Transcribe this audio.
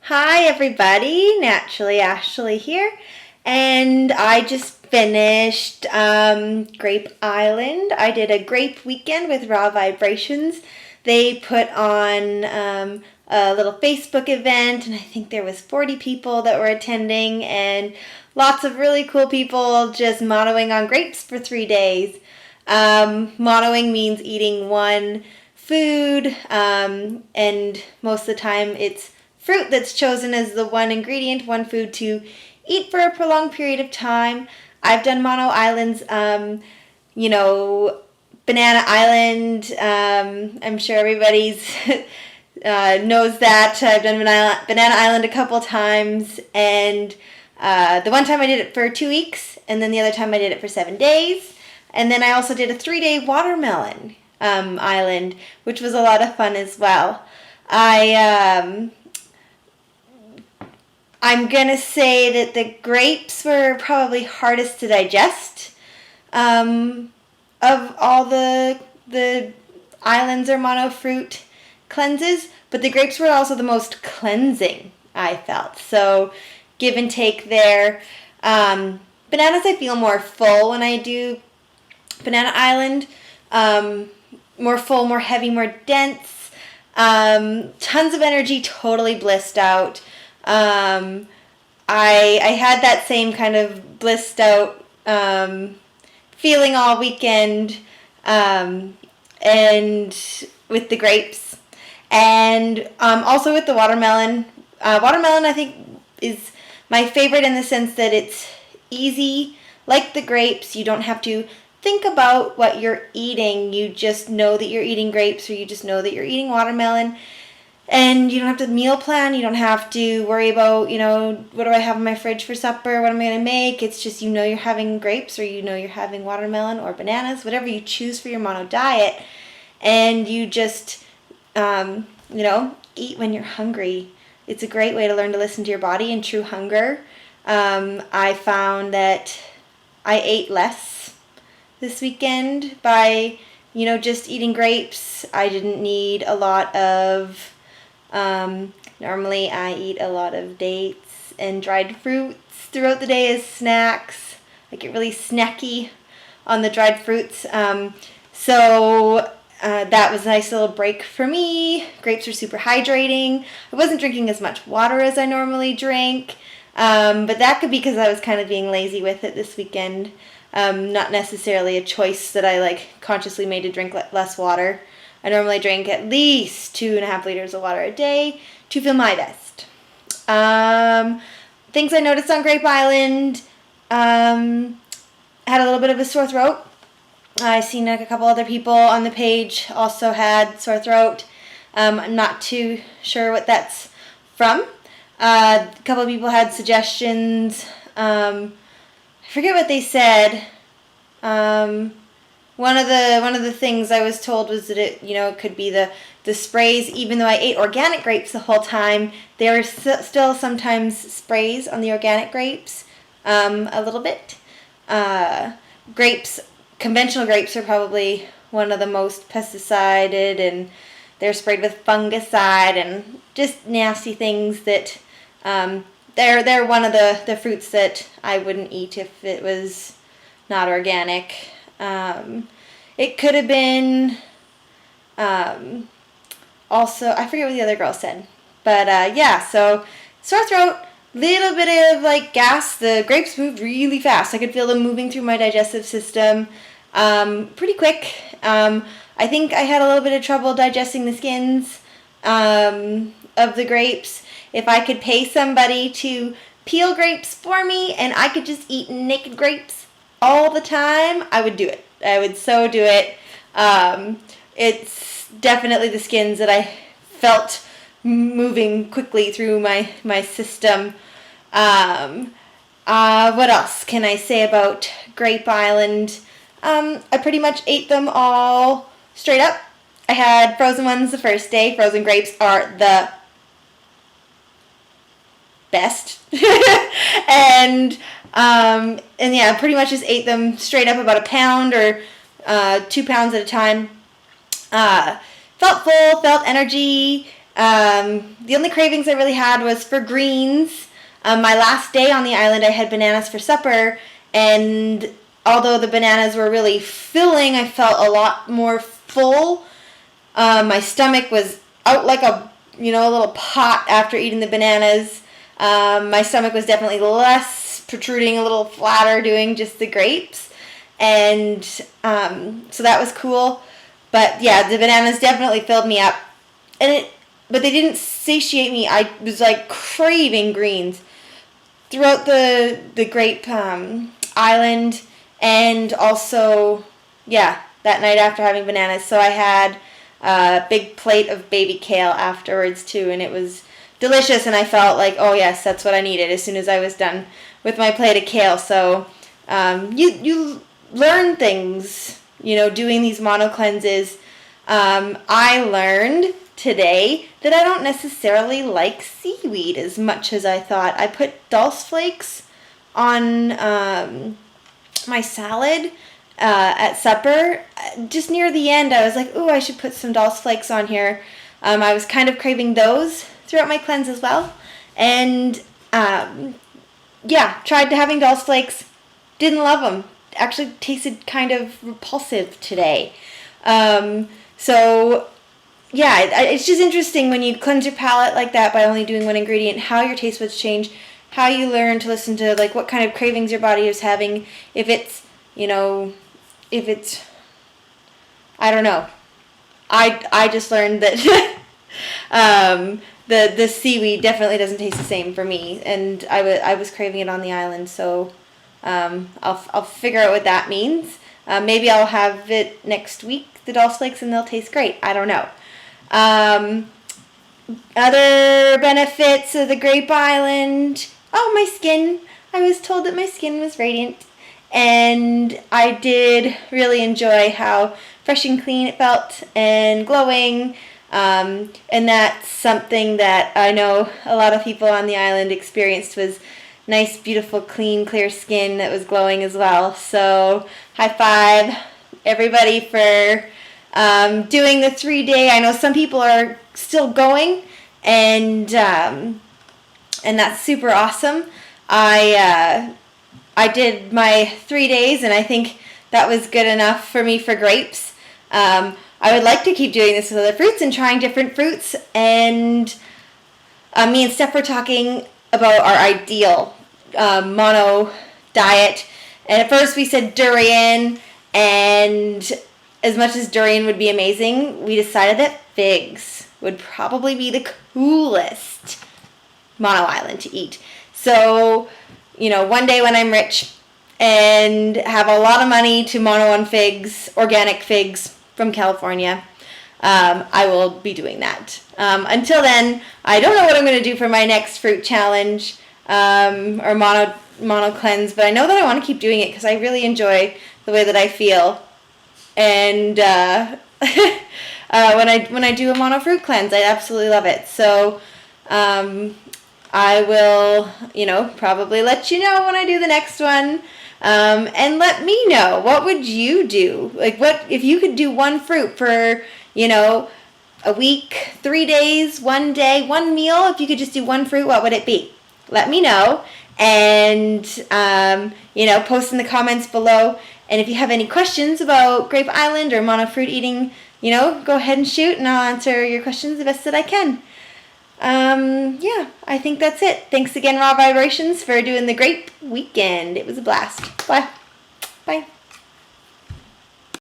Hi everybody, Naturally Ashley here, and I just finished Grape Island. I did a grape weekend with Raw Vibrations. They put on a little Facebook event, and I think there was 40 people that were attending, and lots of really cool people just monoing on grapes for 3 days. Monoing means eating one food, and most of the time it's fruit that's chosen as the one ingredient, one food to eat for a prolonged period of time. I've done mono islands, Banana Island. I'm sure everybody's knows that. I've done Banana Island a couple times, and the one time I did it for 2 weeks, and then the other time I did it for 7 days. And then I also did a 3-day watermelon island, which was a lot of fun as well. I'm going to say that the grapes were probably hardest to digest of all the islands or mono fruit cleanses, but the grapes were also the most cleansing, I felt. So give and take there. Bananas, I feel more full when I do Banana Island. More full, more heavy, more dense. Tons of energy, totally blissed out. I had that same kind of blissed out feeling all weekend, and with the grapes, and also with the watermelon. Watermelon, I think, is my favorite in the sense that it's easy. Like the grapes, you don't have to think about what you're eating. You just know that you're eating grapes, or you just know that you're eating watermelon. And you don't have to meal plan. You don't have to worry about, what do I have in my fridge for supper? What am I going to make? It's just, you're having grapes, or you're having watermelon or bananas, whatever you choose for your mono diet. And you just, eat when you're hungry. It's a great way to learn to listen to your body and true hunger. I found that I ate less this weekend by, just eating grapes. I didn't need a lot of... normally I eat a lot of dates and dried fruits throughout the day as snacks. I get really snacky on the dried fruits. So that was a nice little break for me. Grapes are super hydrating. I wasn't drinking as much water as I normally drink. But that could be because I was kind of being lazy with it this weekend. Not necessarily a choice that I consciously made to drink less water. I normally drink at least 2.5 liters of water a day to feel my best. Things I noticed on Grape Island, had a little bit of a sore throat. I've seen a couple other people on the page also had sore throat. I'm not too sure what that's from. A couple of people had suggestions. I forget what they said. One of the things I was told was that it could be the sprays. Even though I ate organic grapes the whole time, there are still sometimes sprays on the organic grapes, a little bit. Conventional grapes are probably one of the most pesticided, and they're sprayed with fungicide and just nasty things that they're one of the fruits that I wouldn't eat if it was not organic. It could have been also, I forget what the other girl said, but so sore throat, little bit of gas. The grapes moved really fast. I could feel them moving through my digestive system pretty quick. I think I had a little bit of trouble digesting the skins of the grapes. If I could pay somebody to peel grapes for me and I could just eat naked grapes all the time, I would do it. I would so do it. It's definitely the skins that I felt moving quickly through my system. What else can I say about Grape Island? I pretty much ate them all straight up. I had frozen ones the first day. Frozen grapes are the best. and yeah, pretty much just ate them straight up, about a pound or 2 pounds at a time. Felt full, felt energy. The only cravings I really had was for greens. My last day on the island, I had bananas for supper, and although the bananas were really filling, I felt a lot more full. My stomach was out like a little pot after eating the bananas. My stomach was definitely less protruding, a little flatter doing just the grapes, and so that was cool. But yeah, the bananas definitely filled me up, but they didn't satiate me. I was like craving greens throughout the Grape island, and also that night after having bananas. So I had a big plate of baby kale afterwards too, and it was delicious, and I felt like, oh yes, that's what I needed as soon as I was done with my plate of kale. So you learn things, doing these mono cleanses. I learned today that I don't necessarily like seaweed as much as I thought. I put dulse flakes on my salad at supper. Just near the end, I was like, ooh, I should put some dulse flakes on here. I was kind of craving those throughout my cleanse as well. And tried having dulse flakes. Didn't love them. Actually tasted kind of repulsive today. It's just interesting when you cleanse your palate like that by only doing one ingredient, how your taste buds change, how you learn to listen to like what kind of cravings your body is having. If it's, I don't know. I just learned that the seaweed definitely doesn't taste the same for me, and I was craving it on the island, so I'll figure out what that means. Maybe I'll have it next week, the dulse flakes, and they'll taste great. I don't know. Other benefits of the Grape Island. Oh, my skin. I was told that my skin was radiant, and I did really enjoy how fresh and clean it felt and glowing. And that's something that I know a lot of people on the island experienced, was nice, beautiful, clean, clear skin that was glowing as well. So high five, everybody, for doing the 3-day. I know some people are still going, and that's super awesome. I did my 3 days, and I think that was good enough for me for grapes. I would like to keep doing this with other fruits and trying different fruits, and me and Steph were talking about our ideal mono diet, and at first we said durian, and as much as durian would be amazing, we decided that figs would probably be the coolest mono island to eat. So, one day when I'm rich and have a lot of money to mono on figs, organic figs from California, I will be doing that. Until then, I don't know what I'm going to do for my next fruit challenge or mono cleanse, but I know that I want to keep doing it because I really enjoy the way that I feel. And when I do a mono fruit cleanse, I absolutely love it. So I will, probably let you know when I do the next one. And let me know, what would you do? Like, what if you could do one fruit for, a week, 3 days, 1 day, one meal? If you could just do one fruit, what would it be? Let me know, and post in the comments below. And if you have any questions about Grape Island or mono fruit eating, go ahead and shoot, and I'll answer your questions the best that I can. I think that's it. Thanks again, Raw Vibrations, for doing the Grape weekend. It was a blast. Bye. Bye.